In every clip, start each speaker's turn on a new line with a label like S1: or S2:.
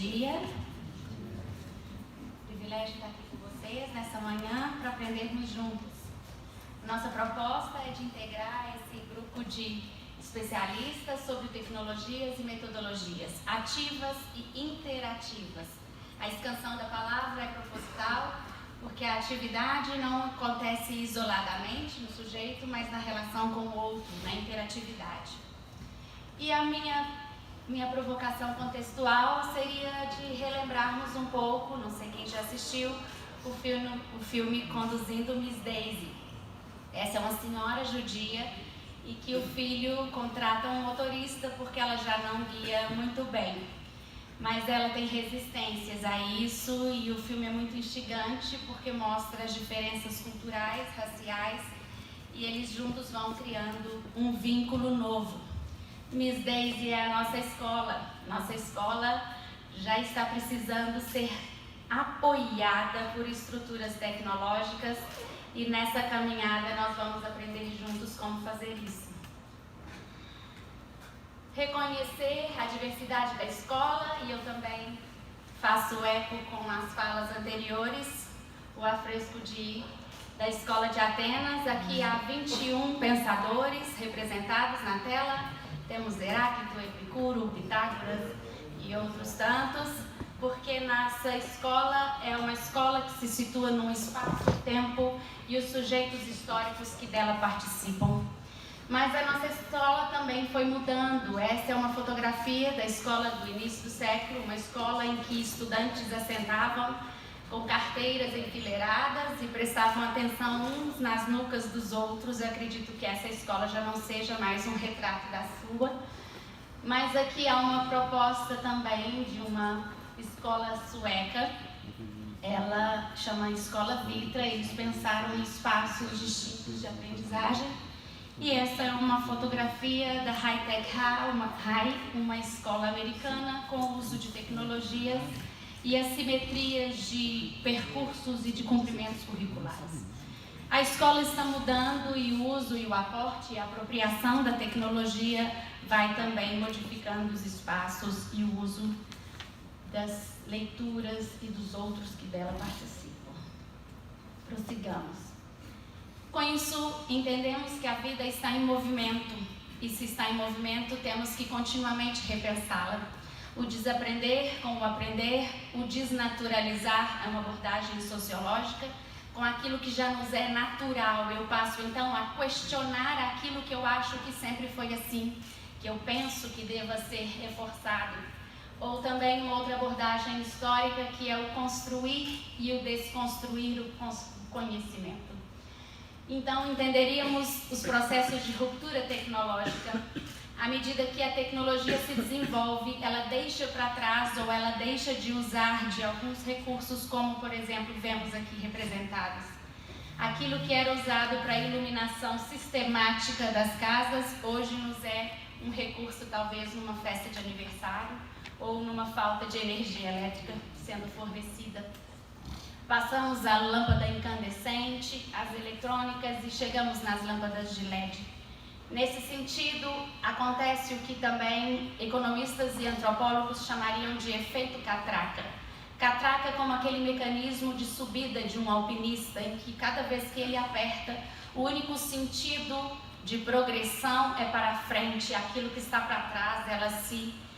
S1: dia. Privilégio estar aqui com vocês nessa manhã para aprendermos juntos. Nossa proposta é de integrar esse grupo de especialistas sobre tecnologias e metodologias ativas e interativas. A expansão da palavra é proposital porque a atividade não acontece isoladamente no sujeito, mas na relação com o outro, na interatividade. E a minha provocação contextual seria de relembrarmos um pouco, não sei quem já assistiu, o filme Conduzindo Miss Daisy. Essa é uma senhora judia e que o filho contrata um motorista porque ela já não guia muito bem. Mas ela tem resistências a isso e o filme é muito instigante porque mostra as diferenças culturais, raciais e eles juntos vão criando um vínculo novo. Miss Daisy é a nossa escola. Nossa escola já está precisando ser apoiada por estruturas tecnológicas e nessa caminhada nós vamos aprender juntos como fazer isso. Reconhecer a diversidade da escola, e eu também faço eco com as falas anteriores, o afresco da Escola de Atenas. Aqui há 21 pensadores representados na tela. Temos Heráclito, Epicuro, Pitágoras e outros tantos, porque nossa escola é uma escola que se situa num espaço-tempo e os sujeitos históricos que dela participam. Mas a nossa escola também foi mudando. Essa é uma fotografia da escola do início do século, uma escola em que estudantes assentavam com carteiras enfileiradas e prestavam atenção uns nas nucas dos outros. Eu acredito que essa escola já não seja mais um retrato da sua. Mas aqui há uma proposta também de uma escola sueca. Ela chama Escola Vitra. Eles pensaram em espaços distintos de aprendizagem. E essa é uma fotografia da High Tech High, uma escola americana com o uso de tecnologias e assimetrias de percursos e de cumprimentos curriculares. A escola está mudando e o uso e o aporte e a apropriação da tecnologia vai também modificando os espaços e o uso das leituras e dos outros que dela participam. Prossigamos. Com isso, entendemos que a vida está em movimento, e se está em movimento, temos que continuamente repensá-la. O desaprender com o aprender, o desnaturalizar é uma abordagem sociológica, com aquilo que já nos é natural. Eu passo então a questionar aquilo que eu acho que sempre foi assim, que eu penso que deva ser reforçado. Ou também uma outra abordagem histórica que é o construir e o desconstruir o conhecimento. Então, entenderíamos os processos de ruptura tecnológica. À medida que a tecnologia se desenvolve, ela deixa para trás ou ela deixa de usar de alguns recursos, como, por exemplo, vemos aqui representados. Aquilo que era usado para a iluminação sistemática das casas, hoje nos é um recurso, talvez, numa festa de aniversário ou numa falta de energia elétrica sendo fornecida. Passamos a lâmpada incandescente, as eletrônicas e chegamos nas lâmpadas de LED. Nesse sentido, acontece o que também economistas e antropólogos chamariam de efeito catraca. Catraca como aquele mecanismo de subida de um alpinista em que cada vez que ele aperta, o único sentido de progressão é para frente, aquilo que está para trás,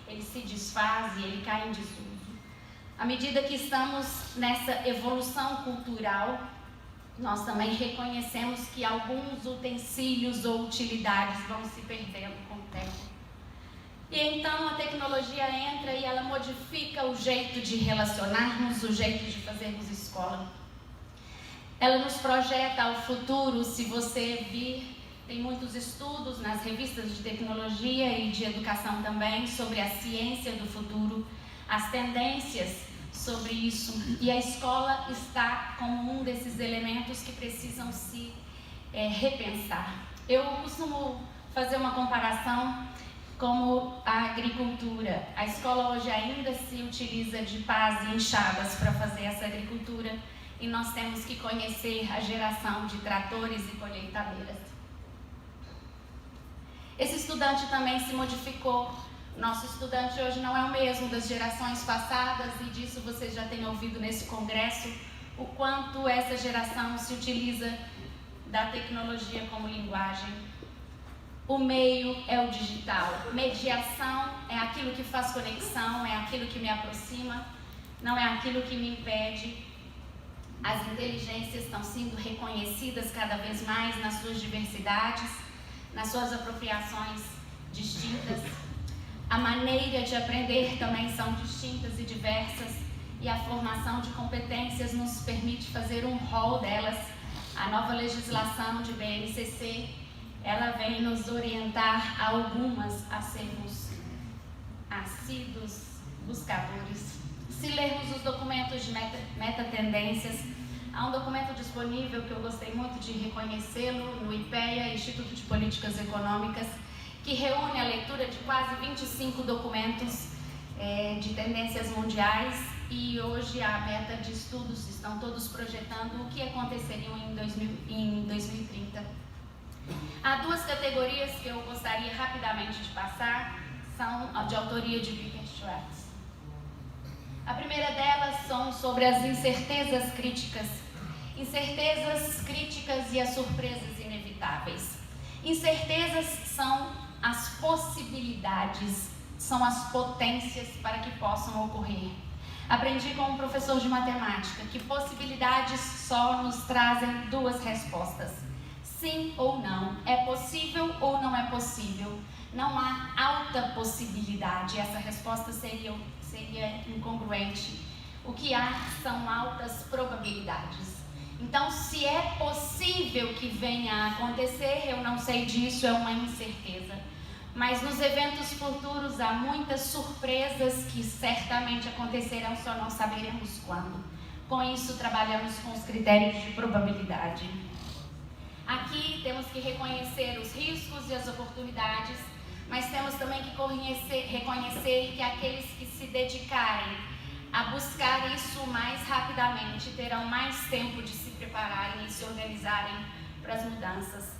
S1: ele se desfaz e ele cai em desuso. À medida que estamos nessa evolução cultural, nós também reconhecemos que alguns utensílios ou utilidades vão se perdendo com o tempo. E então a tecnologia entra e ela modifica o jeito de relacionarmos, o jeito de fazermos escola. Ela nos projeta ao futuro. Se você vir, tem muitos estudos nas revistas de tecnologia e de educação também sobre a ciência do futuro, as tendências sobre isso, e a escola está como um desses elementos que precisam se repensar. Eu costumo fazer uma comparação como a agricultura. A escola hoje ainda se utiliza de pás e enxadas para fazer essa agricultura e nós temos que conhecer a geração de tratores e colheitadeiras. Esse estudante também se modificou Nosso estudante hoje não é o mesmo das gerações passadas, e disso vocês já têm ouvido nesse congresso, o quanto essa geração se utiliza da tecnologia como linguagem. O meio é o digital. Mediação é aquilo que faz conexão, é aquilo que me aproxima, não é aquilo que me impede. As inteligências estão sendo reconhecidas cada vez mais nas suas diversidades, nas suas apropriações distintas. A maneira de aprender também são distintas e diversas, e a formação de competências nos permite fazer um rol delas. A nova legislação de BNCC, ela vem nos orientar algumas a sermos assíduos buscadores. Se lermos os documentos de metatendências, há um documento disponível que eu gostei muito de reconhecê-lo no IPEA, Instituto de Políticas Econômicas, que reúne a leitura de quase 25 documentos de tendências mundiais, e hoje a meta de estudos estão todos projetando o que aconteceria em 2030. Há duas categorias que eu gostaria rapidamente de passar, são de autoria de Viktor Schwartz. A primeira delas são sobre as incertezas críticas. Incertezas críticas e as surpresas inevitáveis. Incertezas são as possibilidades, são as potências para que possam ocorrer. Aprendi com um professor de matemática que possibilidades só nos trazem duas respostas: sim ou não. É possível ou não é possível. Não há alta possibilidade, essa resposta seria incongruente. O que há são altas probabilidades. Então, se é possível que venha a acontecer, eu não sei disso, é uma incerteza. Mas nos eventos futuros há muitas surpresas que certamente acontecerão, só não saberemos quando. Com isso, trabalhamos com os critérios de probabilidade. Aqui temos que reconhecer os riscos e as oportunidades, mas temos também que reconhecer que aqueles que se dedicarem a buscar isso mais rapidamente terão mais tempo de se prepararem e se organizarem para as mudanças.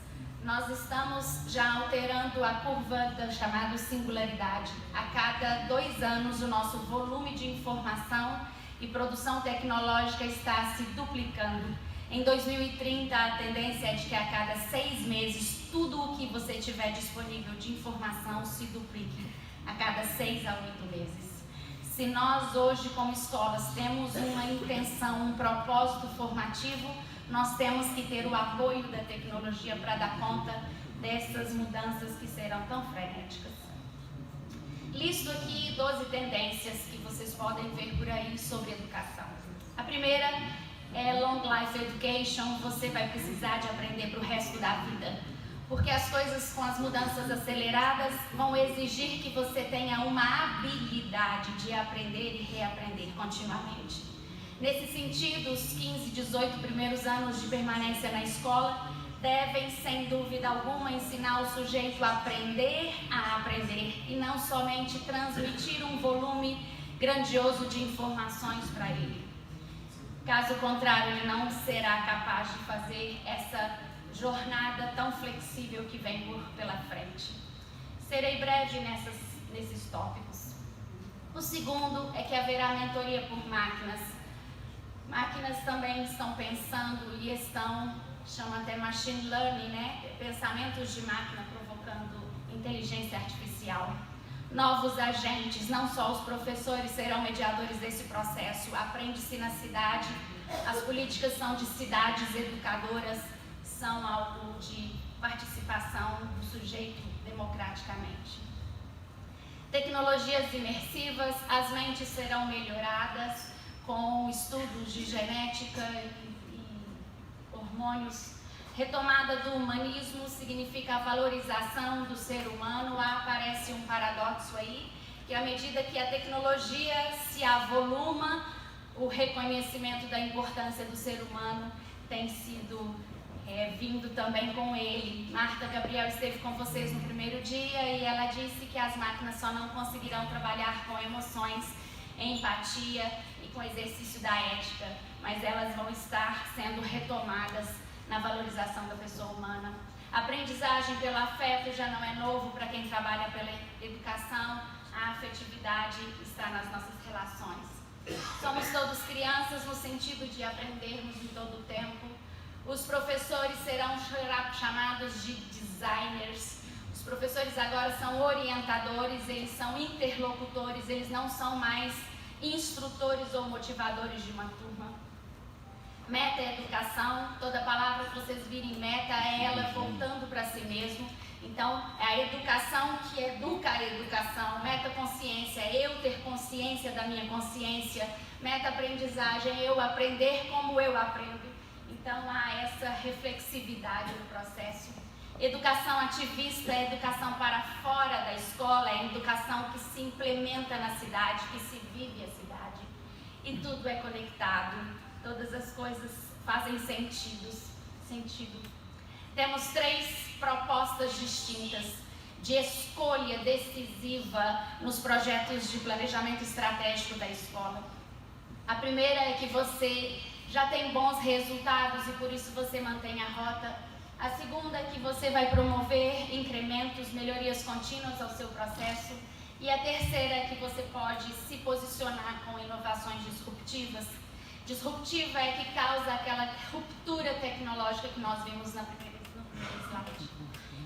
S1: Nós estamos já alterando a curva da chamada singularidade. A cada 2 anos, o nosso volume de informação e produção tecnológica está se duplicando. Em 2030, a tendência é de que a cada 6 meses, tudo o que você tiver disponível de informação se duplique, a cada 6 a 8 meses. Se nós hoje, como escolas, temos uma intenção, um propósito formativo, nós temos que ter o apoio da tecnologia para dar conta dessas mudanças que serão tão frenéticas. Listo aqui 12 tendências que vocês podem ver por aí sobre educação. A primeira é Long Life Education. Você vai precisar de aprender para o resto da vida, porque as coisas com as mudanças aceleradas vão exigir que você tenha uma habilidade de aprender e reaprender continuamente. Nesse sentido, os 15, 18 primeiros anos de permanência na escola devem, sem dúvida alguma, ensinar o sujeito a aprender e não somente transmitir um volume grandioso de informações para ele. Caso contrário, ele não será capaz de fazer essa jornada tão flexível que vem pela frente. Serei breve nesses tópicos. O segundo é que haverá mentoria por máquinas. Máquinas também estão pensando e chamam até machine learning, né? Pensamentos de máquina provocando inteligência artificial. Novos agentes, não só os professores serão mediadores desse processo. Aprende-se na cidade, as políticas são de cidades educadoras, são algo de participação do sujeito democraticamente. Tecnologias imersivas, as mentes serão melhoradas com estudos de genética e hormônios. Retomada do humanismo significa a valorização do ser humano. Aparece um paradoxo aí, que à medida que a tecnologia se avoluma, o reconhecimento da importância do ser humano tem sido vindo também com ele. Marta Gabriel esteve com vocês no primeiro dia e ela disse que as máquinas só não conseguirão trabalhar com emoções, empatia e com exercício da ética, mas elas vão estar sendo retomadas na valorização da pessoa humana. A aprendizagem pelo afeto já não é novo para quem trabalha pela educação. a afetividade está nas nossas relações. Somos todos crianças no sentido de aprendermos em todo o tempo. Os professores serão chamados de designers. Os professores agora são orientadores, eles são interlocutores, eles não são mais instrutores ou motivadores de uma turma. Meta é educação, toda palavra que vocês virem meta é ela voltando para si mesmo. Então, é a educação que educa a educação. Meta consciência é eu ter consciência da minha consciência. Meta aprendizagem é eu aprender como eu aprendo. Então, há essa reflexividade no processo. Educação ativista é educação para fora da escola, é educação que se implementa na cidade, que se vive a cidade. E tudo é conectado, todas as coisas fazem sentido. Temos 3 propostas distintas de escolha decisiva nos projetos de planejamento estratégico da escola. A primeira é que você já tem bons resultados e por isso você mantém a rota. A segunda é que você vai promover incrementos, melhorias contínuas ao seu processo. E a terceira é que você pode se posicionar com inovações disruptivas. Disruptiva é que causa aquela ruptura tecnológica que nós vimos no primeiro slide.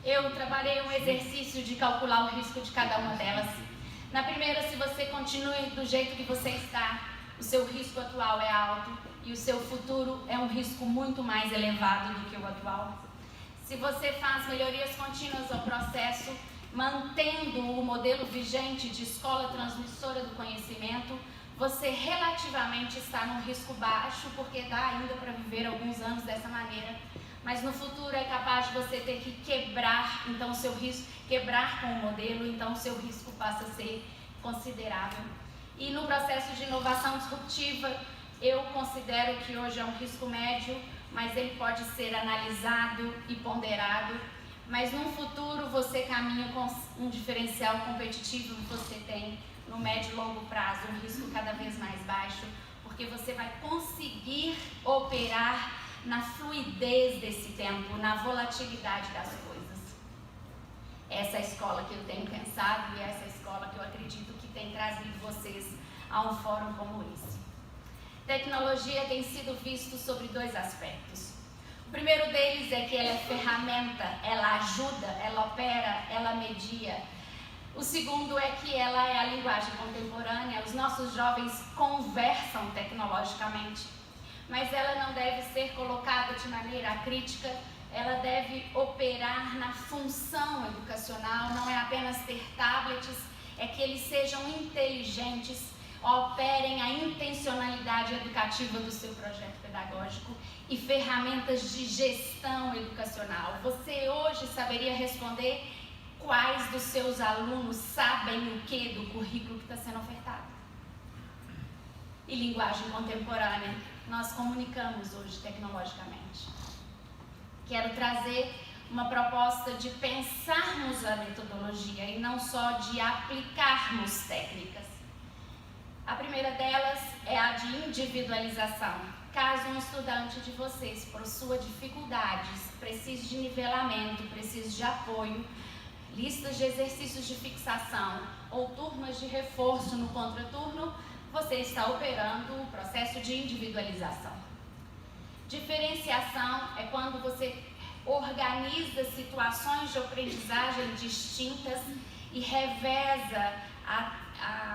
S1: Eu trabalhei um exercício de calcular o risco de cada uma delas. Na primeira, se você continue do jeito que você está, o seu risco atual é alto e o seu futuro é um risco muito mais elevado do que o atual. Se você faz melhorias contínuas ao processo, mantendo o modelo vigente de escola transmissora do conhecimento, você relativamente está num risco baixo, porque dá ainda para viver alguns anos dessa maneira. Mas no futuro é capaz de você ter que quebrar, então, o seu risco, quebrar com o modelo, então o seu risco passa a ser considerável. E no processo de inovação disruptiva, eu considero que hoje é um risco médio, mas ele pode ser analisado e ponderado. Mas no futuro você caminha com um diferencial competitivo que você tem no médio e longo prazo, um risco cada vez mais baixo, porque você vai conseguir operar na fluidez desse tempo, na volatilidade das coisas. Essa é a escola que eu tenho pensado e essa é a escola que eu acredito que tem trazido vocês a um fórum como esse. Tecnologia tem sido visto sobre 2 aspectos. O primeiro deles é que ela é ferramenta, ela ajuda, ela opera, ela media. O segundo é que ela é a linguagem contemporânea, os nossos jovens conversam tecnologicamente, mas ela não deve ser colocada de maneira crítica, ela deve operar na função educacional, não é apenas ter tablets, é que eles sejam inteligentes, operem a intencionalidade educativa do seu projeto pedagógico e ferramentas de gestão educacional. Você hoje saberia responder quais dos seus alunos sabem o que do currículo que está sendo ofertado? E linguagem contemporânea, nós comunicamos hoje tecnologicamente. Quero trazer uma proposta de pensarmos a metodologia e não só de aplicarmos técnicas. A primeira delas é a de individualização. Caso um estudante de vocês possua dificuldades, precise de nivelamento, precise de apoio, listas de exercícios de fixação ou turmas de reforço no contraturno, você está operando o processo de individualização. Diferenciação é quando você organiza situações de aprendizagem distintas e reveza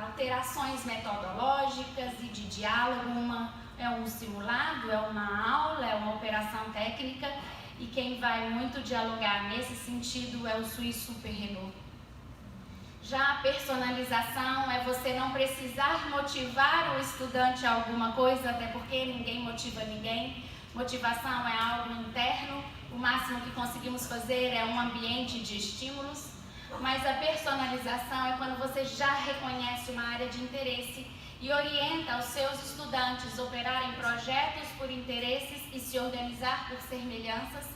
S1: alterações metodológicas e de diálogo. É um simulado, é uma aula, é uma operação técnica, e quem vai muito dialogar nesse sentido é o Swiss Super Renault. Já a personalização é você não precisar motivar o estudante a alguma coisa, até porque ninguém motiva ninguém. Motivação é algo interno, o máximo que conseguimos fazer é um ambiente de estímulos, mas a personalização é quando você já reconhece uma área de interesse e orienta os seus estudantes a operarem projetos por interesses e se organizar por semelhanças,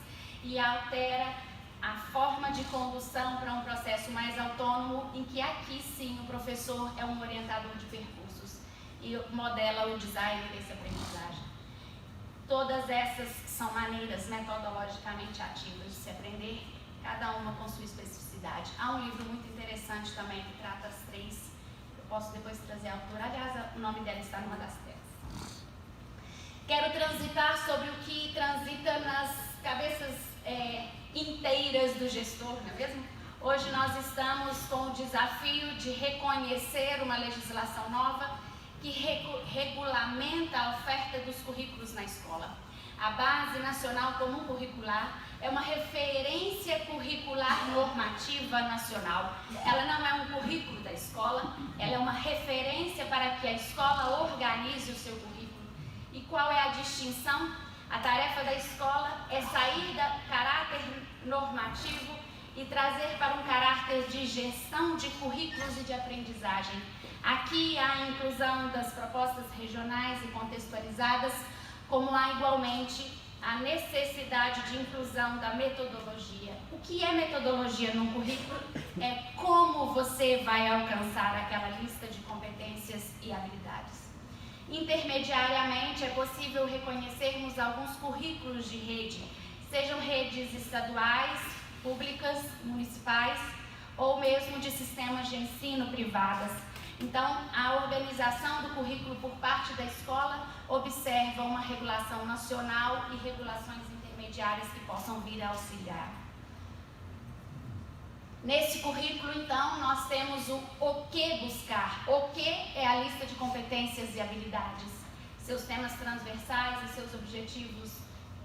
S1: e altera a forma de condução para um processo mais autônomo, em que aqui sim o professor é um orientador de percursos e modela o design dessa aprendizagem. Todas essas são maneiras metodologicamente ativas de se aprender, cada uma com sua especificidade. Há um livro muito interessante também que trata as três. Eu posso depois trazer a autora, aliás, o nome dela está numa das telas. Quero transitar sobre o que transita nas cabeças inteiras do gestor, não é mesmo? Hoje nós estamos com o desafio de reconhecer uma legislação nova que regulamenta a oferta dos currículos na escola. A Base Nacional Comum Curricular é uma referência curricular normativa nacional. Ela não é um currículo da escola, ela é uma referência para que a escola organize o seu currículo. E qual é a distinção? A tarefa da escola é sair do caráter normativo e trazer para um caráter de gestão de currículos e de aprendizagem. Aqui há a inclusão das propostas regionais e contextualizadas, como há igualmente a necessidade de inclusão da metodologia. O que é metodologia num currículo? É como você vai alcançar aquela lista de competências e habilidades. Intermediariamente, é possível reconhecermos alguns currículos de rede, sejam redes estaduais, públicas, municipais, ou mesmo de sistemas de ensino privadas. Então, a organização do currículo por parte da escola observa uma regulação nacional e regulações intermediárias que possam vir a auxiliar. Nesse currículo, então, nós temos o que buscar. O que é a lista de competências e habilidades, seus temas transversais e seus objetivos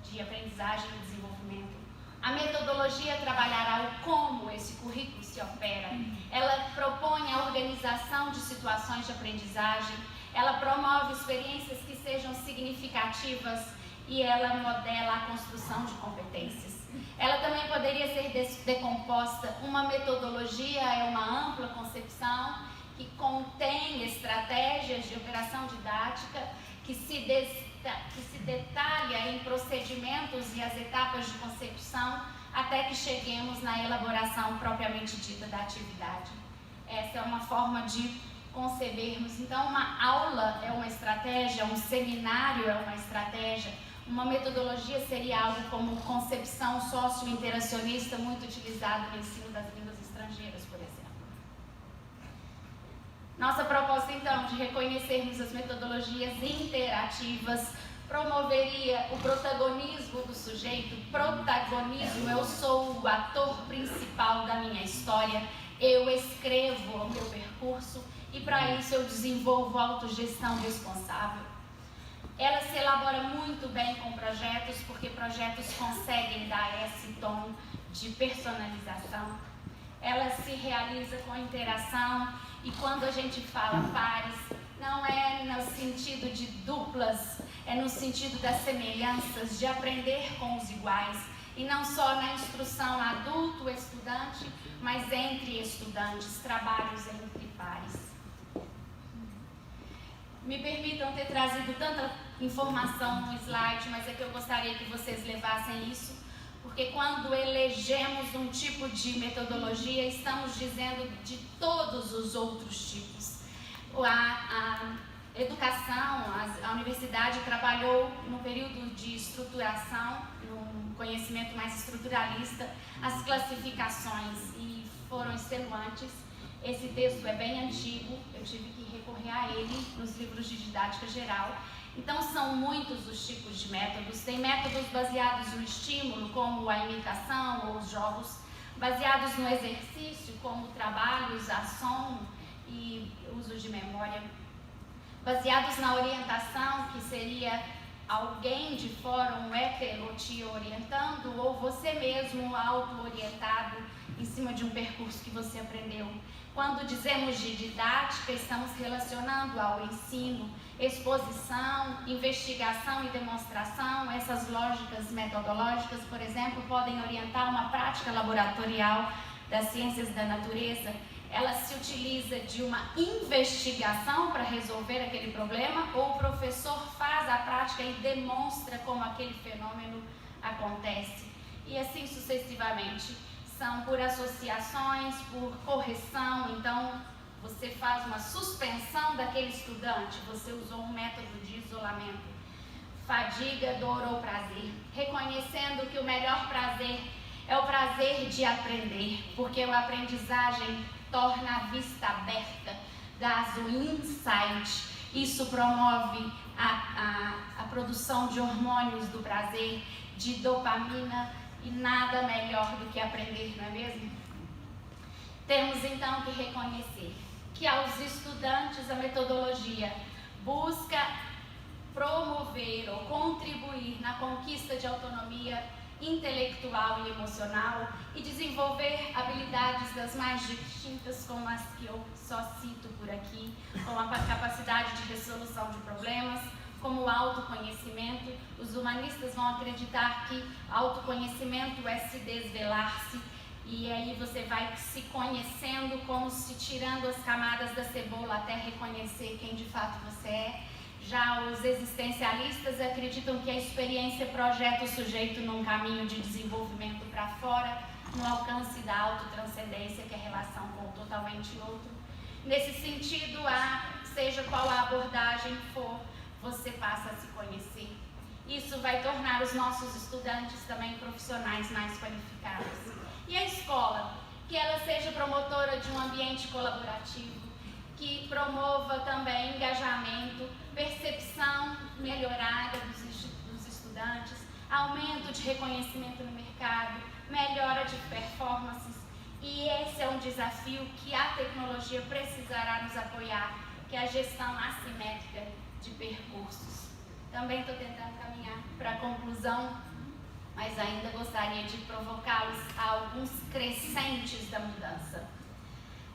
S1: de aprendizagem e desenvolvimento. A metodologia trabalhará o como esse currículo se opera. Ela propõe a organização de situações de aprendizagem, ela promove experiências que sejam significativas e ela modela a construção de competências. Ela também poderia ser decomposta. Uma metodologia é uma ampla concepção que contém estratégias de operação didática, que se detalha em procedimentos e as etapas de concepção até que cheguemos na elaboração propriamente dita da atividade. Essa é uma forma de concebermos. Então, uma aula é uma estratégia, um seminário é uma estratégia, uma metodologia seria algo como concepção socio-interacionista, muito utilizado no ensino das línguas estrangeiras, por exemplo. Nossa proposta, então, de reconhecermos as metodologias interativas promoveria o protagonismo do sujeito. Protagonismo, eu sou o ator principal da minha história, eu escrevo o meu percurso e para isso eu desenvolvo autogestão responsável. Ela se elabora muito bem com projetos, porque projetos conseguem dar esse tom de personalização. Ela se realiza com interação e quando a gente fala pares, não é no sentido de duplas, é no sentido das semelhanças, de aprender com os iguais. E não só na instrução adulto-estudante, mas entre estudantes, trabalhos entre pares. Me permitam ter trazido tanta informação no slide, mas é que eu gostaria que vocês levassem isso, porque quando elegemos um tipo de metodologia, estamos dizendo de todos os outros tipos. A educação, a universidade trabalhou no período de estruturação, no conhecimento mais estruturalista, as classificações e foram extenuantes. Esse texto é bem antigo, eu tive que recorrer a ele nos livros de didática geral. Então são muitos os tipos de métodos. Tem métodos baseados no estímulo, como a imitação ou os jogos, baseados no exercício, como trabalhos, ação e uso de memória, baseados na orientação, que seria alguém de fora, um hétero te orientando, ou você mesmo auto-orientado em cima de um percurso que você aprendeu. Quando dizemos de didática, estamos relacionando ao ensino, exposição, investigação e demonstração. Essas lógicas metodológicas, por exemplo, podem orientar uma prática laboratorial das ciências da natureza. Ela se utiliza de uma investigação para resolver aquele problema, ou o professor faz a prática e demonstra como aquele fenômeno acontece. E assim sucessivamente. São por associações, por correção. Então, você faz uma suspensão daquele estudante, você usou um método de isolamento. Fadiga, dor ou prazer. Reconhecendo que o melhor prazer é o prazer de aprender, porque a aprendizagem torna a vista aberta, traz o insight. Isso promove a produção de hormônios do prazer, de dopamina, e nada melhor do que aprender, não é mesmo? Temos então que reconhecer que aos estudantes a metodologia busca promover ou contribuir na conquista de autonomia intelectual e emocional e desenvolver habilidades das mais distintas, como as que eu só cito por aqui, como a capacidade de resolução de problemas, como o autoconhecimento. Os humanistas vão acreditar que autoconhecimento é se desvelar-se, e aí você vai se conhecendo, como se tirando as camadas da cebola até reconhecer quem de fato você é. Já os existencialistas acreditam que a experiência projeta o sujeito num caminho de desenvolvimento para fora, no alcance da autotranscendência, que é a relação com o totalmente outro. Nesse sentido, seja qual a abordagem for, você passa a se conhecer. Isso vai tornar os nossos estudantes também profissionais mais qualificados. E a escola, que ela seja promotora de um ambiente colaborativo, que promova também engajamento, percepção melhorada dos estudantes, aumento de reconhecimento no mercado, melhora de performances. E esse é um desafio que a tecnologia precisará nos apoiar, que é a gestão assimétrica de percursos. Também estou tentando caminhar para a conclusão, mas ainda gostaria de provocá-los a alguns crescentes da mudança. O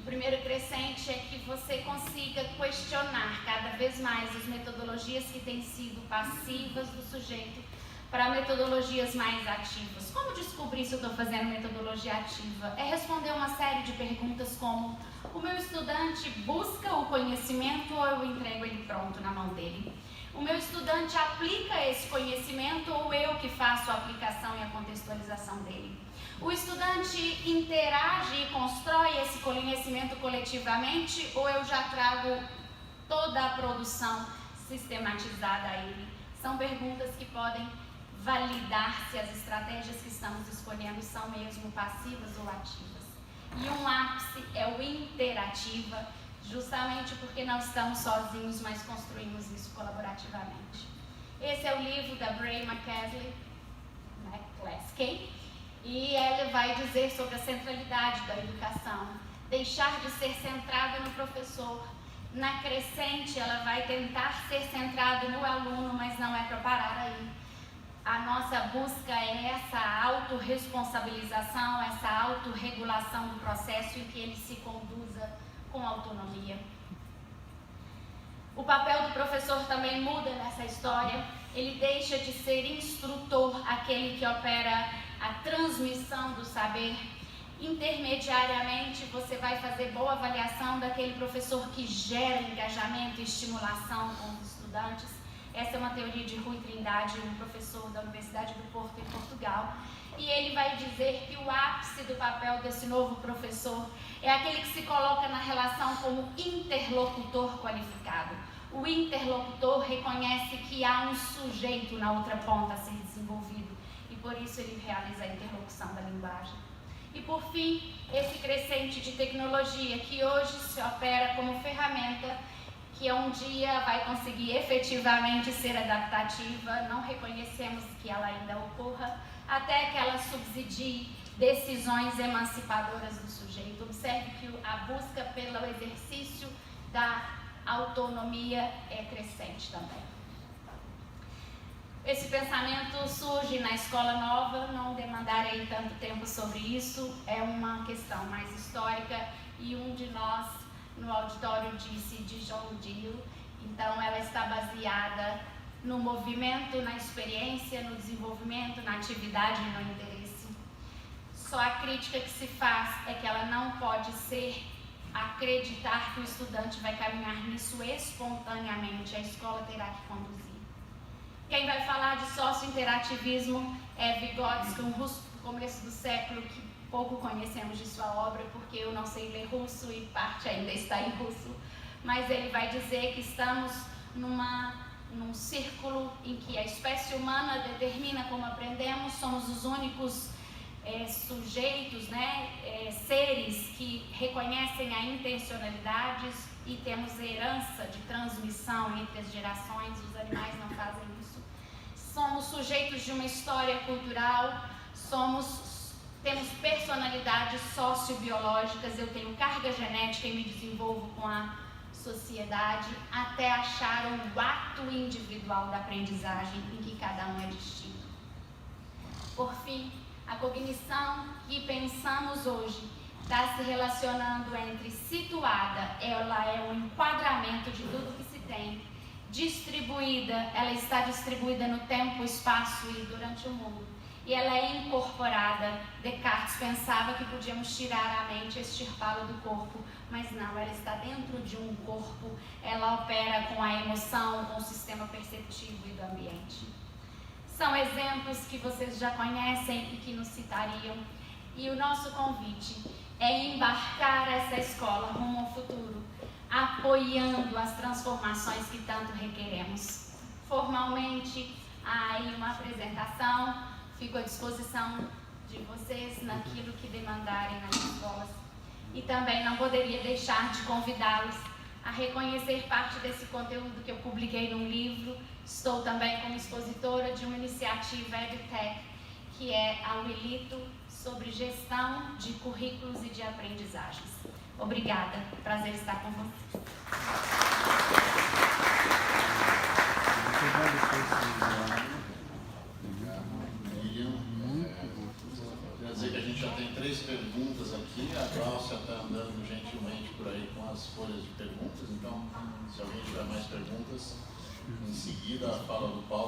S1: primeiro crescente é que você consiga questionar cada vez mais as metodologias que têm sido passivas do sujeito para metodologias mais ativas. Como descobrir se eu estou fazendo metodologia ativa? É responder uma série de perguntas como: o meu estudante busca o conhecimento ou eu entrego ele pronto na mão dele? O meu estudante aplica esse conhecimento ou eu que faço a aplicação e a contextualização dele? O estudante interage e constrói esse conhecimento coletivamente ou eu já trago toda a produção sistematizada a ele? São perguntas que podem validar se as estratégias que estamos escolhendo são mesmo passivas ou ativas. E um ápice é o interativa, justamente porque não estamos sozinhos, mas construímos isso colaborativamente. Esse é o livro da Bray McCaskey, e ela vai dizer sobre a centralidade da educação, deixar de ser centrada no professor. Na crescente, ela vai tentar ser centrada no aluno, mas não é para parar aí. A nossa busca é essa autorresponsabilização, essa autorregulação do processo em que ele se conduza com autonomia. O papel do professor também muda nessa história. Ele deixa de ser instrutor, aquele que opera a transmissão do saber. Intermediariamente, você vai fazer boa avaliação daquele professor que gera engajamento e estimulação com os estudantes. Essa é uma teoria de Rui Trindade, um professor da Universidade do Porto, em Portugal. E ele vai dizer que o ápice do papel desse novo professor é aquele que se coloca na relação como interlocutor qualificado. O interlocutor reconhece que há um sujeito na outra ponta a ser desenvolvido e por isso ele realiza a interlocução da linguagem. E por fim, esse crescente de tecnologia que hoje se opera como ferramenta que um dia vai conseguir efetivamente ser adaptativa, não reconhecemos que ela ainda ocorra, até que ela subsidie decisões emancipadoras do sujeito. Observe que a busca pelo exercício da autonomia é crescente também. Esse pensamento surge na Escola Nova, não demandarei tanto tempo sobre isso, é uma questão mais histórica e um de nós no auditório disse de John Dewey, então ela está baseada no movimento, na experiência, no desenvolvimento, na atividade e no interesse. Só a crítica que se faz é que ela não pode ser acreditar que o estudante vai caminhar nisso espontaneamente, a escola terá que conduzir. Quem vai falar de sócio-interativismo é Vygotsky, um russo do começo do século, que pouco conhecemos de sua obra, porque eu não sei ler russo e parte ainda está em russo, mas ele vai dizer que estamos num círculo em que a espécie humana determina como aprendemos, somos os únicos sujeitos, seres que reconhecem a intencionalidade e temos herança de transmissão entre as gerações, os animais não fazem isso. Somos sujeitos de uma história cultural, temos personalidades sociobiológicas, eu tenho carga genética e me desenvolvo com a sociedade, até achar o ato individual da aprendizagem em que cada um é distinto. Por fim, a cognição que pensamos hoje está se relacionando entre situada, ela é um enquadramento de tudo que se tem, distribuída, ela está distribuída no tempo, espaço e durante o mundo. E ela é incorporada. Descartes pensava que podíamos tirar a mente, extirpá-la do corpo, mas não, ela está dentro de um corpo, ela opera com a emoção, com o sistema perceptivo e do ambiente. São exemplos que vocês já conhecem e que nos citariam, e o nosso convite é embarcar essa escola rumo ao futuro, apoiando as transformações que tanto requeremos. Formalmente, há aí uma apresentação, fico à disposição de vocês naquilo que demandarem nas escolas. E também não poderia deixar de convidá-los a reconhecer parte desse conteúdo que eu publiquei num livro. Estou também como expositora de uma iniciativa EduTech, que é a Wilito, sobre gestão de currículos e de aprendizagens. Obrigada, prazer estar com vocês.
S2: Quer dizer que a gente já tem 3 perguntas aqui, a Glaucia está andando gentilmente por aí com as folhas de perguntas, então se alguém tiver mais perguntas, em seguida a fala do Paulo.